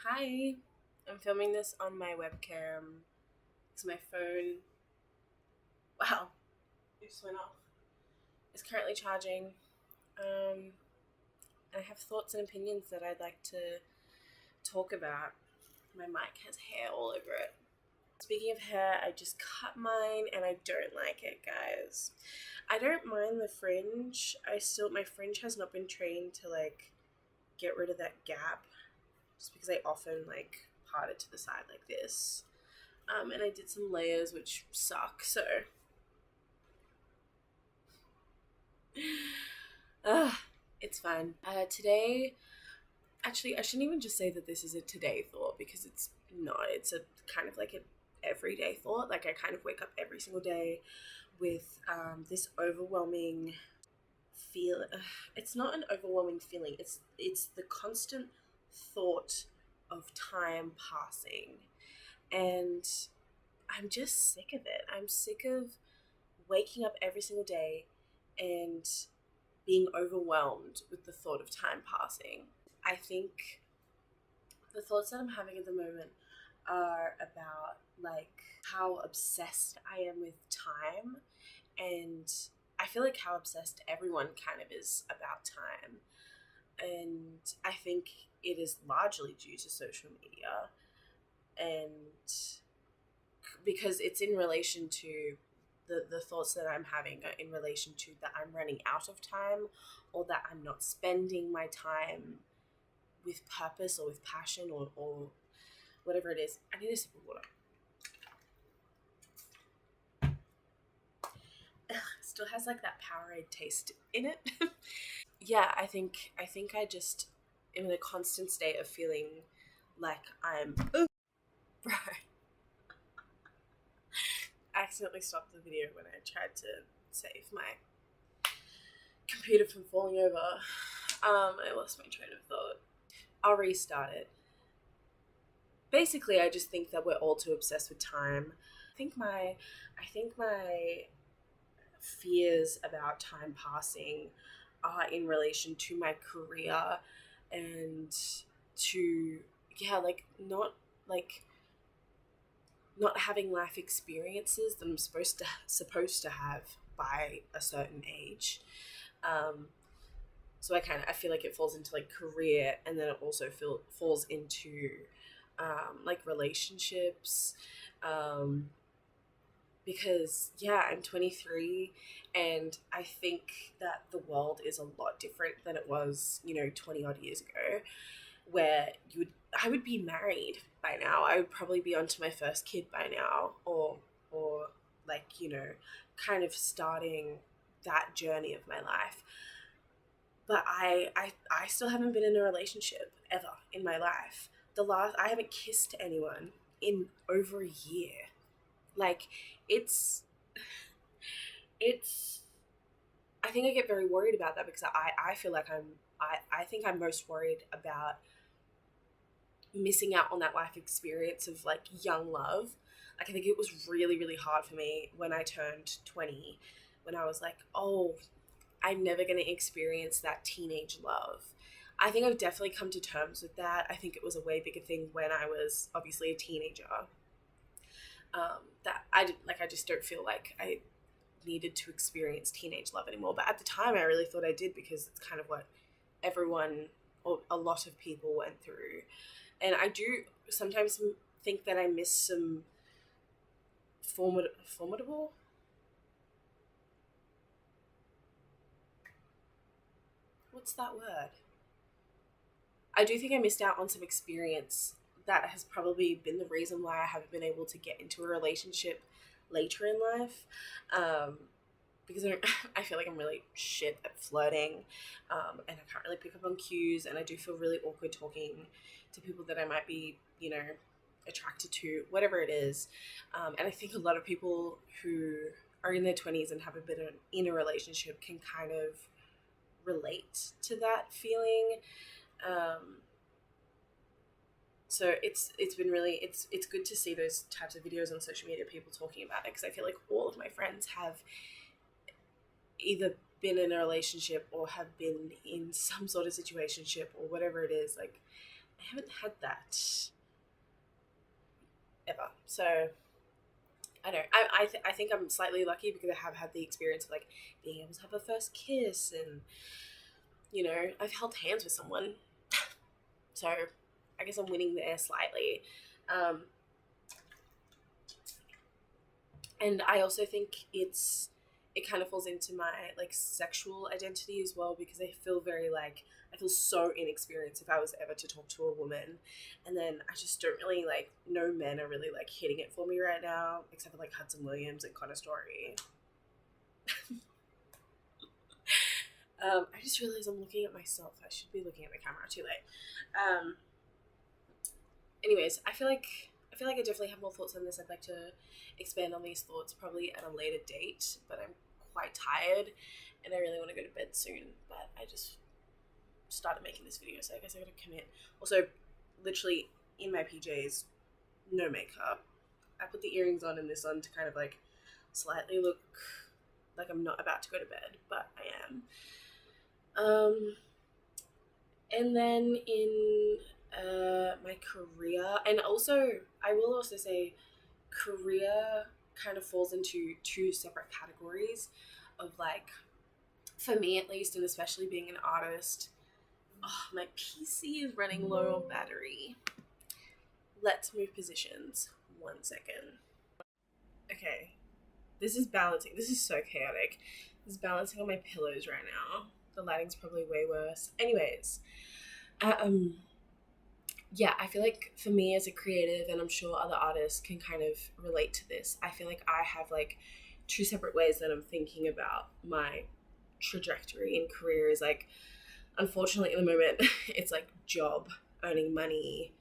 Hi, I'm filming this on my webcam because my phone, wow, it just went off. It's currently charging. Um, I have thoughts and opinions that I'd like to talk about. My mic has hair all over it. Speaking of hair, I just cut mine and I don't like it, guys. I don't mind the fringe. My fringe has not been trained to get rid of that gap just because I often part it to the side like this. And I did some layers which suck, so uh, it's fine. Today, actually, I shouldn't even just say that this is a today thought because it's not. It's a kind of like an everyday thought. Like, I kind of wake up every single day with this overwhelming feel. It's not an overwhelming feeling. It's the constant thought of time passing, and I'm just sick of it. I'm sick of waking up every single day and being overwhelmed with the thought of time passing. I think the thoughts that I'm having at the moment are about how obsessed I am with time, and I feel like how obsessed everyone kind of is about time. And I think it is largely due to social media, and because it's in relation to the thoughts that I'm having are in relation to that I'm running out of time, or that I'm not spending my time with purpose or with passion, or whatever it is. I need a sip of water. Ugh, still has that Powerade taste in it. Yeah, I think I just am in a constant state of feeling like I'm bro. I accidentally stopped the video when I tried to save my computer from falling over. I lost my train of thought. I'll restart it. Basically, I just think that we're all too obsessed with time. I think my fears about time passing are in relation to my career, and to, yeah, like not having life experiences that I'm supposed to have by a certain age. Um, so I feel like it falls into career, and then it also falls into relationships, um, because yeah, I'm 23, and I think that the world is a lot different than it was 20 odd years ago, where I would be married by now. I would probably be onto my first kid by now, or kind of starting that journey of my life. But I still haven't been in a relationship ever in my life. I haven't kissed anyone in over a year. Like, it's it's I think I get very worried about that, because I feel like I think I'm most worried about missing out on that life experience of young love. Like, I think it was really, really hard for me when I turned 20, when I was like, oh, I'm never going to experience that teenage love. I think I've definitely come to terms with that. I think it was a way bigger thing when I was obviously a teenager. That I just don't feel like I needed to experience teenage love anymore. But at the time, I really thought I did, because it's kind of what everyone, or a lot of people, went through. And I do sometimes think that I miss some formidable. What's that word? I do think I missed out on some experience that has probably been the reason why I haven't been able to get into a relationship later in life. Um, because I feel like I'm really shit at flirting, and I can't really pick up on cues, and I do feel really awkward talking to people that I might be, attracted to, whatever it is. And I think a lot of people who are in their 20s and have a bit of in a relationship can kind of relate to that feeling. Um, so it's been really, it's good to see those types of videos on social media, people talking about it, because I feel like all of my friends have either been in a relationship or have been in some sort of situationship or whatever it is, I haven't had that ever. So I don't. I think I'm slightly lucky because I have had the experience of like being able to have a first kiss, and I've held hands with someone. So I guess I'm winning there slightly. Um, and I also think it kind of falls into my like sexual identity as well, because I feel so inexperienced if I was ever to talk to a woman, and then I just don't really like, no men are really like hitting it for me right now, except for like Hudson Williams and Connor Story. I just realized I'm looking at myself. I should be looking at the camera. Too late. Anyways, I definitely have more thoughts on this. I'd like to expand on these thoughts probably at a later date, but I'm quite tired and I really want to go to bed soon. But I just started making this video, so I guess I gotta commit. Also, literally in my PJs, no makeup. I put the earrings on and this on to kind of like slightly look like I'm not about to go to bed, but I am. And then in my career, and also I will also say career kind of falls into two separate categories of like, for me at least, and especially being an artist. Oh, my PC is running low on battery. Let's move positions. 1 second. Okay, this is balancing. This is so chaotic. This is balancing on my pillows right now. The lighting's probably way worse. Anyways, yeah, I feel like for me as a creative, and I'm sure other artists can kind of relate to this, I feel like I have like two separate ways that I'm thinking about my trajectory in career. Is like, unfortunately at the moment, it's like job, earning money,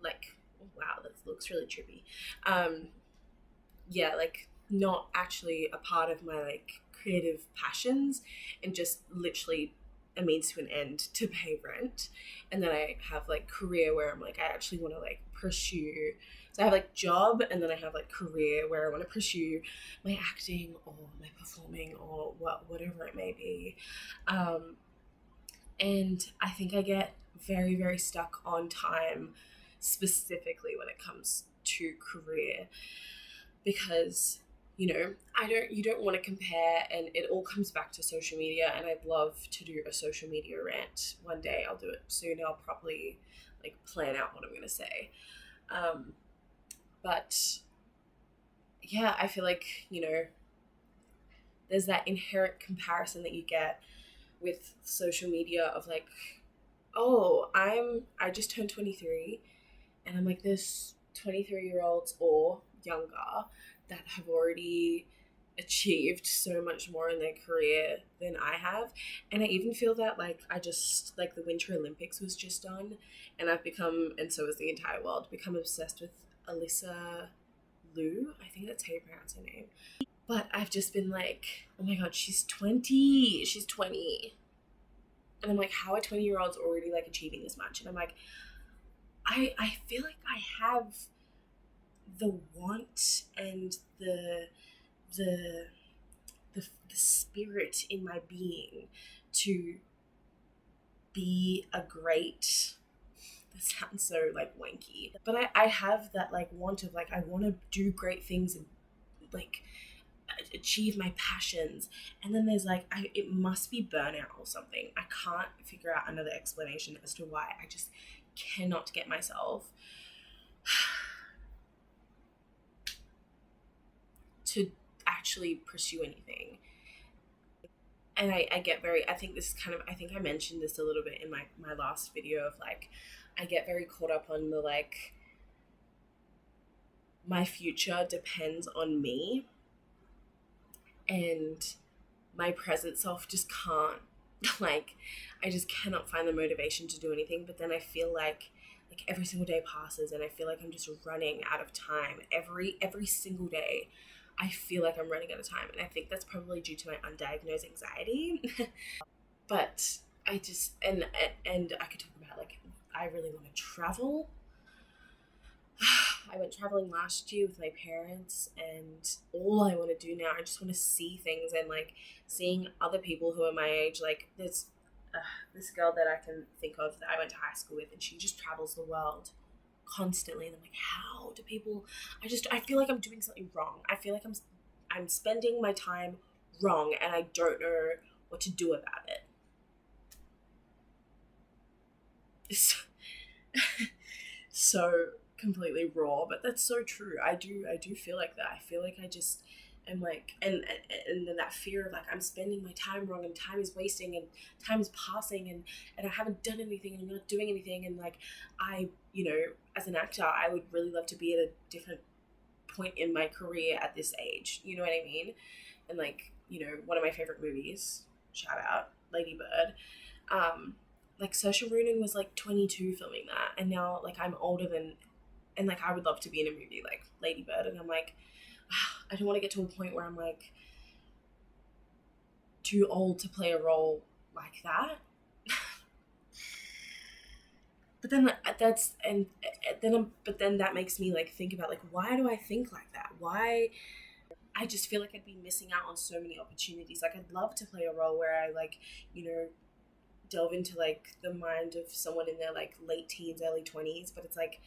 like, wow, that looks really trippy. Yeah, like not actually a part of my like creative passions, and just literally a means to an end to pay rent. And then I have like career where I'm like, I actually want to like pursue. So I have like job, and then I have like career where I want to pursue my acting or my performing or whatever it may be. And I think I get very, very stuck on time, specifically when it comes to career, because you don't want to compare, and it all comes back to social media. And I'd love to do a social media rant one day. I'll do it soon. I'll probably like plan out what I'm going to say. But yeah, I feel like, there's that inherent comparison that you get with social media of like, oh, I just turned 23, and I'm like, there's 23-year-olds or younger that have already achieved so much more in their career than I have. And I even feel that like, I just like, the Winter Olympics was just done, and I've become, and so has the entire world, become obsessed with Alyssa Liu. I think that's how you pronounce her name. But I've just been like, oh my god, she's 20. She's 20. And I'm like, how are 20-year-olds already like achieving this much? And I'm like, I feel like I have the want and the spirit in my being to be a great, that sounds so like wanky, but I have that like want of like, I want to do great things and like achieve my passions. And then there's like, it must be burnout or something. I can't figure out another explanation as to why I just cannot get myself to actually pursue anything. And I get very, I think this is kind of, I think I mentioned this a little bit in my last video of like, I get very caught up on the like, my future depends on me, and my present self just can't, like, I just cannot find the motivation to do anything. But then I feel like every single day passes, and I feel like I'm just running out of time. Every single day I feel like I'm running out of time, and I think that's probably due to my undiagnosed anxiety. But I just, and I could talk about like, I really want to travel. I went traveling last year with my parents, and all I want to do now, I just want to see things, and like seeing other people who are my age. Like, there's this girl that I can think of that I went to high school with, and she just travels the world constantly. And I'm like, how do people? I feel like I'm doing something wrong. I feel like I'm spending my time wrong, and I don't know what to do about it. So completely raw, but that's so true. I do feel like that. I feel like I just am like, and then that fear of like I'm spending my time wrong, and time is wasting, and time is passing, and I haven't done anything, and I'm not doing anything, and like I, as an actor, I would really love to be at a different point in my career at this age. You know what I mean? And like, one of my favorite movies, shout out Lady Bird. Like Saoirse Ronan was like 22 filming that, and now like I'm older than, and like I would love to be in a movie like Lady Bird, and I'm like, I don't want to get to a point where I'm like too old to play a role like that. But then but then that makes me like think about like, why do I think like that? Why? I just feel like I'd be missing out on so many opportunities. Like I'd love to play a role where I like, delve into like the mind of someone in their like late teens, early 20s, but it's like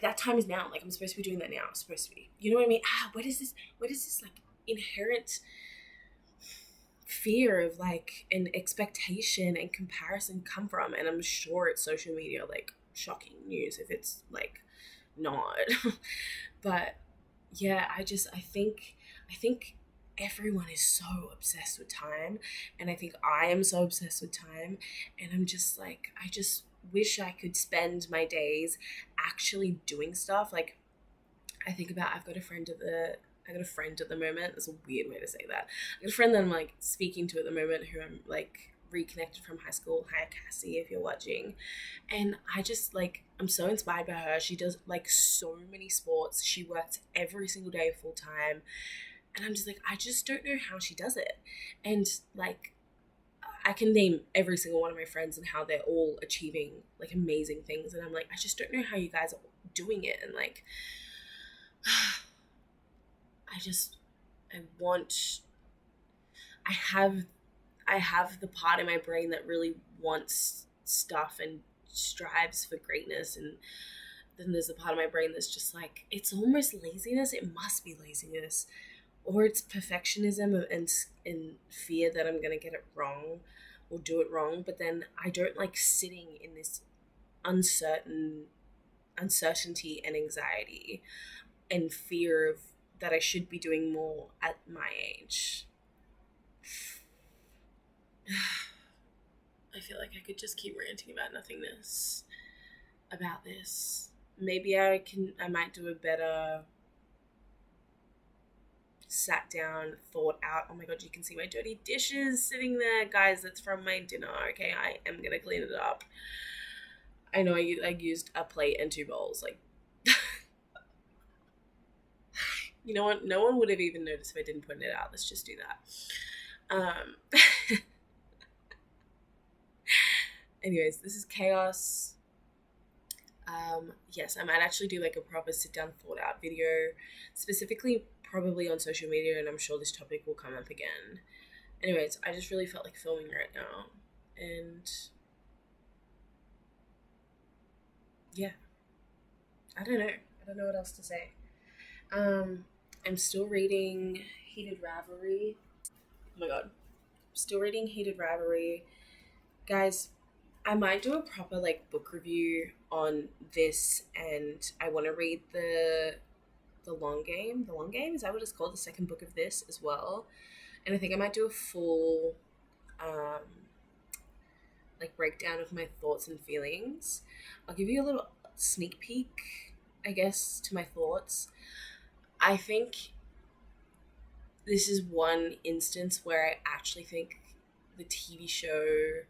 that time is now. Like I'm supposed to be doing that now. I'm supposed to be. You know what I mean? Where does this like inherent fear of like an expectation and comparison come from? And I'm sure it's social media, like shocking news if it's like not. But yeah, I think everyone is so obsessed with time, and I think I am so obsessed with time, and I'm just like, I just wish I could spend my days actually doing stuff. Like I think about, I got a friend at the moment. That's a weird way to say that. I got a friend that I'm like speaking to at the moment, who I'm like reconnected from high school. Hi Cassie, if you're watching. And I just like, I'm so inspired by her. She does like so many sports. She works every single day full time. And I'm just like, I just don't know how she does it. And like, I can name every single one of my friends and how they're all achieving like amazing things. And I'm like, I just don't know how you guys are doing it. And like, I want, I have the part in my brain that really wants stuff and strives for greatness, and then there's a part of my brain that's just like, it's almost laziness. It must be laziness, or it's perfectionism and fear that I'm gonna get it wrong or do it wrong. But then I don't like sitting in this uncertainty and anxiety and fear of that I should be doing more at my age. I feel like I could just keep ranting about nothingness about this. Maybe I might do a better sat down, thought out. Oh my god, you can see my dirty dishes sitting there. Guys, that's from my dinner. Okay, I am gonna clean it up. I know I used a plate and 2 bowls. Like, you know what? No one would have even noticed if I didn't point it out. Let's just do that. Anyways, this is chaos. Yes, I might actually do like a proper sit down thought out video, specifically probably on social media, and I'm sure this topic will come up again. Anyways, I just really felt like filming right now, and yeah, I don't know what else to say. I'm still reading Heated Ravelry. Oh my god, still reading Heated Ravelry. Guys, I might do a proper like book review on this, and I want to read the long game. The long game, is that what it's called? The second book of this as well. And I think I might do a full like breakdown of my thoughts and feelings. I'll give you a little sneak peek, I guess, to my thoughts. I think this is one instance where I actually think the TV show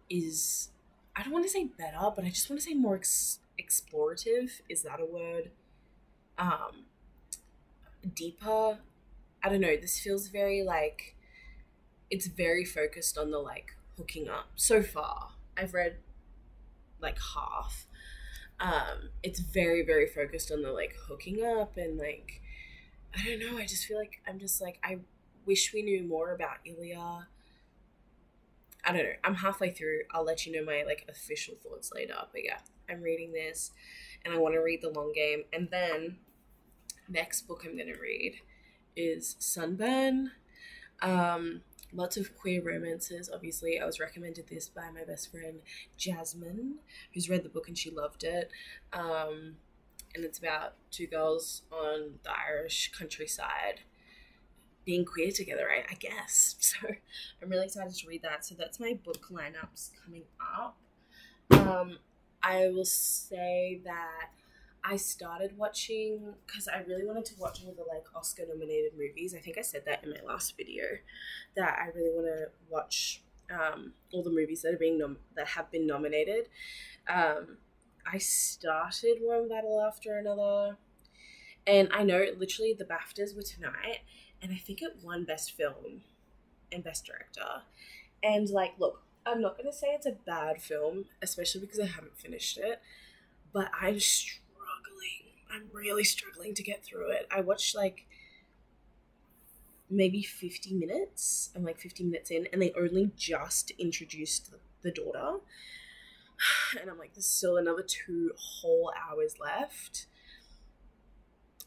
is, I don't want to say better, but I just want to say more explorative. Is that a word? Deeper. I don't know. This feels very like, it's very focused on the like hooking up. So far, I've read like half. It's very, very focused on the like hooking up, and like, I don't know. I just feel like I'm just like, I wish we knew more about Ilya. I don't know. I'm halfway through. I'll let you know my like official thoughts later. But yeah, I'm reading this, and I want to read the long game. And then next book I'm gonna read is Sunburn. Um, Lots of queer romances. Obviously, I was recommended this by my best friend Jasmine, who's read the book and she loved it. And it's about two girls on the Irish countryside being queer together, right? I guess. So I'm really excited to read that. So that's my book lineups coming up. Um, I will say that I started watching because I really wanted to watch all the like Oscar nominated movies. I think I said that in my last video that I really want to watch all the movies that are that have been nominated. Um, I started One Battle After Another, and I know literally the BAFTAs were tonight, and I think it won Best Film and Best Director. And like, look, I'm not gonna say it's a bad film, especially because I haven't finished it, but I'm struggling. I'm really struggling to get through it. I watched like maybe 50 minutes. I'm like 50 minutes in, and they only just introduced the daughter. And I'm like, there's still another 2 whole hours left.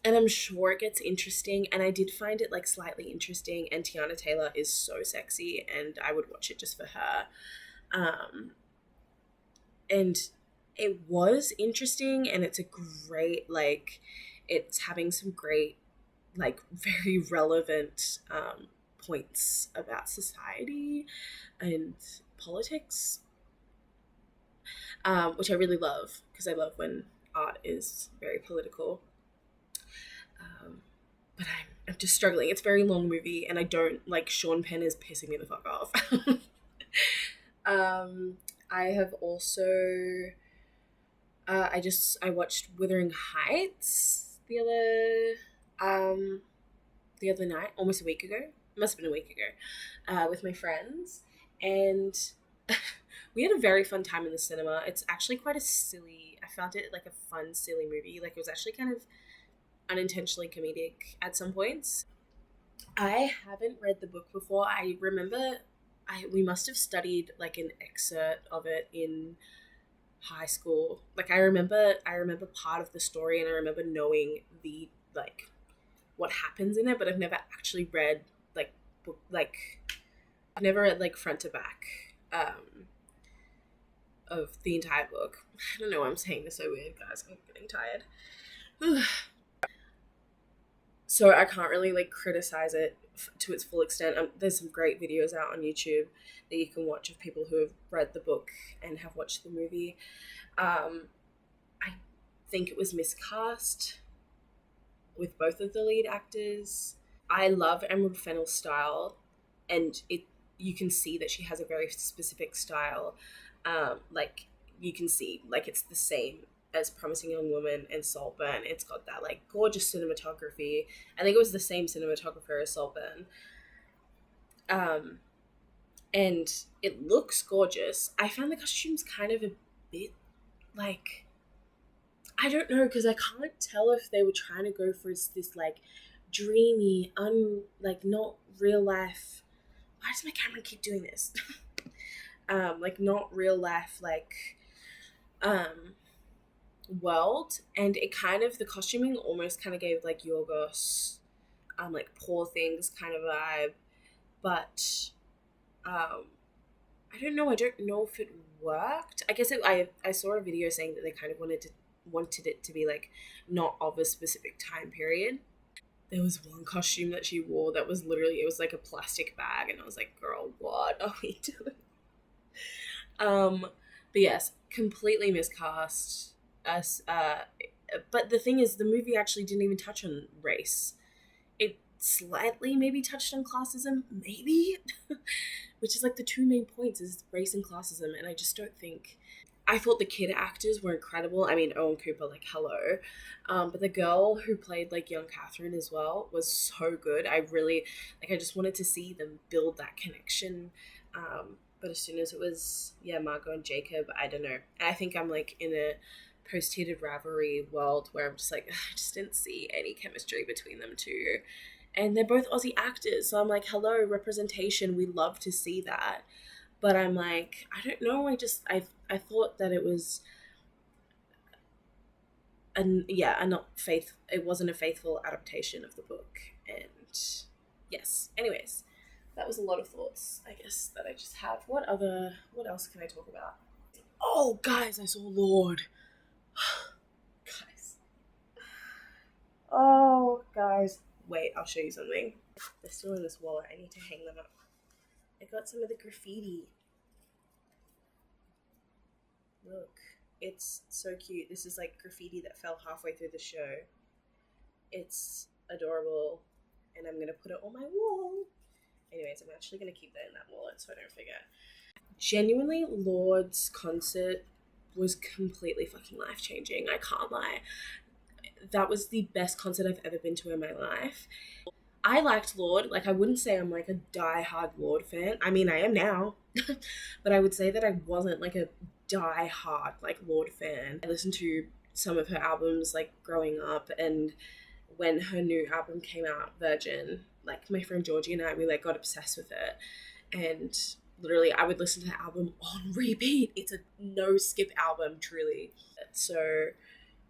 And I'm sure it gets interesting. And I did find it like slightly interesting. And Tiana Taylor is so sexy, and I would watch it just for her. And it was interesting, and it's a great, like, it's having some great, like, very relevant points about society and politics, which I really love because I love when art is very political. But I'm just struggling. It's a very long movie, and I don't like Sean Penn is pissing me the fuck off. I have also I watched Wuthering Heights the other night, almost a week ago. It must have been a week ago, with my friends, and we had a very fun time in the cinema. It's actually quite a silly. I found it like a fun, silly movie. Like it was actually kind of unintentionally comedic at some points. I haven't read the book before. I remember we must have studied like an excerpt of it in high school. Like I remember part of the story, and I remember knowing the like what happens in it, but I've never actually read like book like I've never read like front to back of the entire book. I don't know why I'm saying this so weird, guys. I'm getting tired. So I can't really like criticize it to its full extent. There's some great videos out on YouTube that you can watch of people who have read the book and have watched the movie. I think it was miscast with both of the lead actors. I love Emerald Fennell's style, and you can see that she has a very specific style. Like you can see like it's the same as Promising Young Woman and Saltburn. It's got that like gorgeous cinematography. I think it was the same cinematographer as Saltburn. And it looks gorgeous. I found the costumes kind of a bit like, I don't know, because I can't tell if they were trying to go for this like dreamy, like not real life. Why does my camera keep doing this? Like not real life, like world, and it kind of the costuming almost kind of gave like Yorgos like Poor Things kind of vibe, but I don't know if it worked. I guess I saw a video saying that they kind of wanted it to be like not of a specific time period. There was one costume that she wore that was literally, it was like a plastic bag, and I was like, girl, what are we doing? But yes, completely miscast us. But the thing is, the movie actually didn't even touch on race. It slightly maybe touched on classism, maybe, which is like the 2 main points is race and classism, and I just don't think. I thought the kid actors were incredible. I mean, Owen Cooper, like, hello. But the girl who played, like, young Catherine as well was so good. I really, like, I just wanted to see them build that connection. But as soon as it was, yeah, Margot and Jacob, I don't know. I think I'm, like, in a post-heated rivalry world where I'm just like, I just didn't see any chemistry between them two. And they're both Aussie actors. So I'm like, hello, representation. We love to see that. But I'm like, I don't know. I thought that it was a not faith. It wasn't a faithful adaptation of the book, and yes. Anyways, that was a lot of thoughts, I guess, that I just have. What else can I talk about? Oh, guys, I saw Lord. Guys. Oh, guys. Wait, I'll show you something. They're still in this wallet. I need to hang them up. I got some of the graffiti. Look, it's so cute. This is like graffiti that fell halfway through the show. It's adorable, and I'm gonna put it on my wall. Anyways, I'm actually gonna keep that in that wallet so I don't forget. Genuinely, Lord's concert was completely fucking life changing. I can't lie. That was the best concert I've ever been to in my life. I liked Lord. Like, I wouldn't say I'm like a die-hard Lord fan. I mean, I am now. But I would say that I wasn't like a die-hard like Lord fan. I listened to some of her albums like growing up, and when her new album came out, Virgin, like my friend Georgie and I, we like got obsessed with it. And literally I would listen to the album on repeat. It's a no skip album, truly. So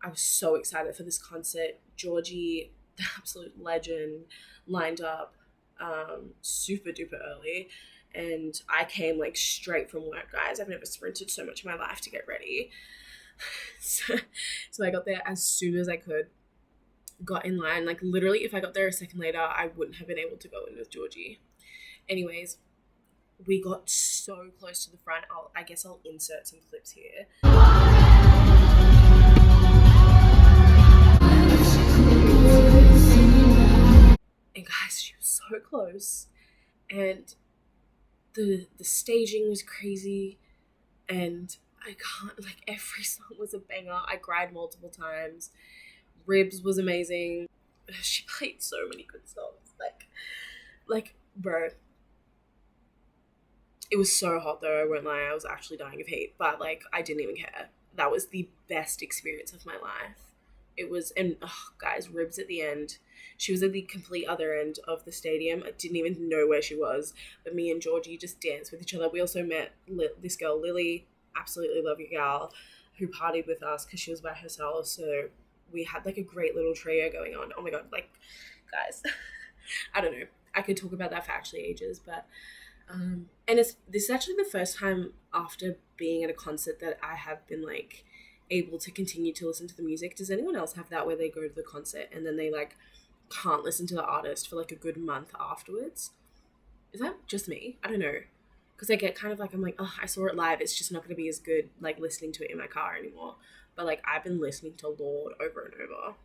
I was so excited for this concert. Georgie, the absolute legend, lined up super duper early, and I came like straight from work, guys. I've never sprinted so much in my life to get ready. So I got there as soon as I could, got in line. Like, literally, if I got there a second later, I wouldn't have been able to go in with Georgie. Anyways, we got so close to the front. I guess I'll insert some clips here. And guys, she was so close, and the staging was crazy, and I can't, like, every song was a banger. I cried multiple times. Ribs was amazing. She played so many good songs. Like, bro. It was so hot though, I won't lie. I was actually dying of heat, but like, I didn't even care. That was the best experience of my life. It was, and oh, guys, Ribs at the end. She was at the complete other end of the stadium. I didn't even know where she was, but me and Georgie just danced with each other. We also met this girl, Lily, absolutely love your gal, who partied with us because she was by herself. So we had like a great little trio going on. Oh my god, like, guys, I don't know. I could talk about that for actually ages, but and this is actually the first time after being at a concert that I have been like able to continue to listen to the music. Does anyone else have that, where they go to the concert and then they like can't listen to the artist for like a good month afterwards? Is that just me? I don't know. Because I get kind of like, I'm like, oh, I saw it live. It's just not going to be as good like listening to it in my car anymore. But like, I've been listening to Lord over and over.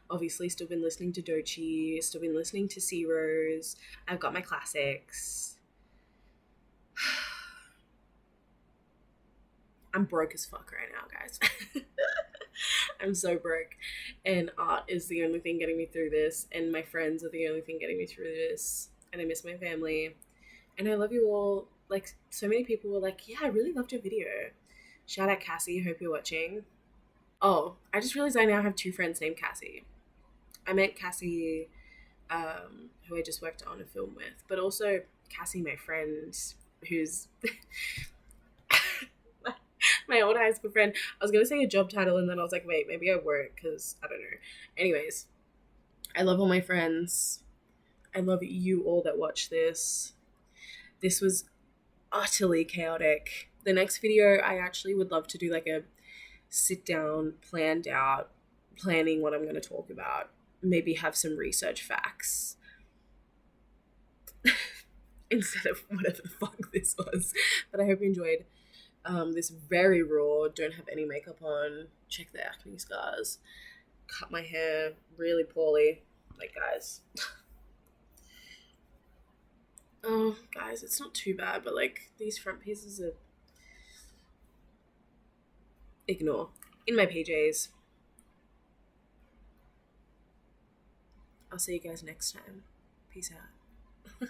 Obviously, still been listening to Doechii, still been listening to Sea Rose. I've got my classics. I'm broke as fuck right now, guys. I'm so broke. And art is the only thing getting me through this. And my friends are the only thing getting me through this. And I miss my family. And I love you all. Like, so many people were like, yeah, I really loved your video. Shout out Cassie. Hope you're watching. Oh, I just realized I now have two friends named Cassie. I met Cassie, who I just worked on a film with. But also Cassie, my friend, who's... my old high school friend. I was gonna say a job title, and then I was like, wait, maybe I won't, because I don't know. Anyways, I love all my friends. I love you all that watch this. This was utterly chaotic. The next video, I actually would love to do like a sit down, planning what I'm going to talk about. Maybe have some research facts instead of whatever the fuck this was. But I hope you enjoyed. This very raw, don't have any makeup on. Check the acne scars. Cut my hair really poorly. Like, guys. Oh, guys, it's not too bad, but like, these front pieces are... Ignore. In my PJs. I'll see you guys next time. Peace out.